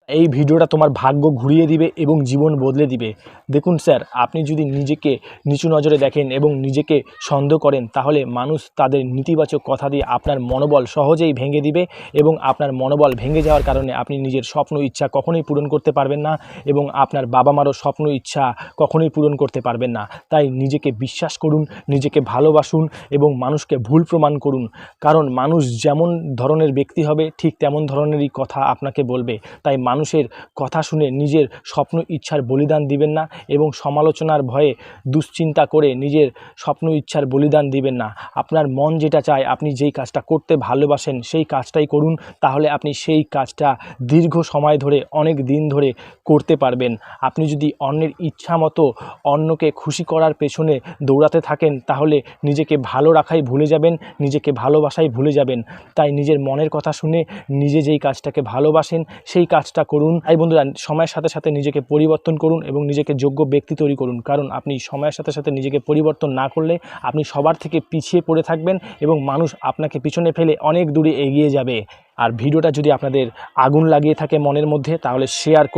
এই ভিডিওটা তোমার ভাগ্য ঘুরিয়ে দিবে এবং জীবন বদলে দিবে। দেখুন স্যার, আপনি যদি নিজেকে নিচু নজরে দেখেন এবং নিজেকে সন্দেহ করেন, তাহলে মানুষ তাদের নেতিবাচক কথা দিয়ে আপনার মনোবল সহজেই ভেঙে দিবে এবং আপনার মনোবল ভেঙে যাওয়ার কারণে আপনি নিজের স্বপ্ন ইচ্ছা কখনোই পূরণ করতে পারবেন না এবং আপনার বাবা মারও স্বপ্ন ইচ্ছা কখনোই পূরণ করতে পারবেন না। তাই নিজেকে বিশ্বাস করুন, নিজেকে ভালোবাসুন এবং মানুষকে ভুল প্রমাণ করুন। কারণ মানুষ যেমন ধরনের ব্যক্তি হবে ঠিক তেমন ধরনেরই কথা আপনাকে বলবে। তাই মানুষের কথা শুনে নিজের স্বপ্ন ইচ্ছার বলিদান দিবেন না এবং সমালোচনার ভয়ে দুশ্চিন্তা করে নিজের স্বপ্ন ইচ্ছার বলিদান দিবেন না। আপনার মন যেটা চায়, আপনি যেই কাজটা করতে ভালোবাসেন সেই কাজটাই করুন। তাহলে আপনি সেই কাজটা দীর্ঘ সময় ধরে, অনেক দিন ধরে করতে পারবেন। আপনি যদি অন্যের ইচ্ছা মতো অন্যকে খুশি করার পেছনে দৌড়াতে থাকেন, তাহলে নিজেকে ভালো রাখাই ভুলে যাবেন, নিজেকে ভালোবাসাই ভুলে যাবেন। তাই নিজের মনের কথা শুনে নিজে যেই কাজটাকে ভালোবাসেন সেই কাজটা করুন। তাই বন্ধুরা, সময়ের সাথে সাথে নিজেকে পরিবর্তন করুন এবং নিজেকে যোগ্য ব্যক্তি তৈরি করুন। কারণ আপনি সময়ের সাথে সাথে নিজেকে পরিবর্তন না করলে আপনি সবার থেকে পিছিয়ে পড়ে থাকবেন এবং মানুষ আপনাকে পিছনে ফেলে অনেক দূরে এগিয়ে যাবে। আর ভিডিওটা যদি আপনাদের আগুন লাগিয়ে থাকে মনের মধ্যে, তাহলে শেয়ার করে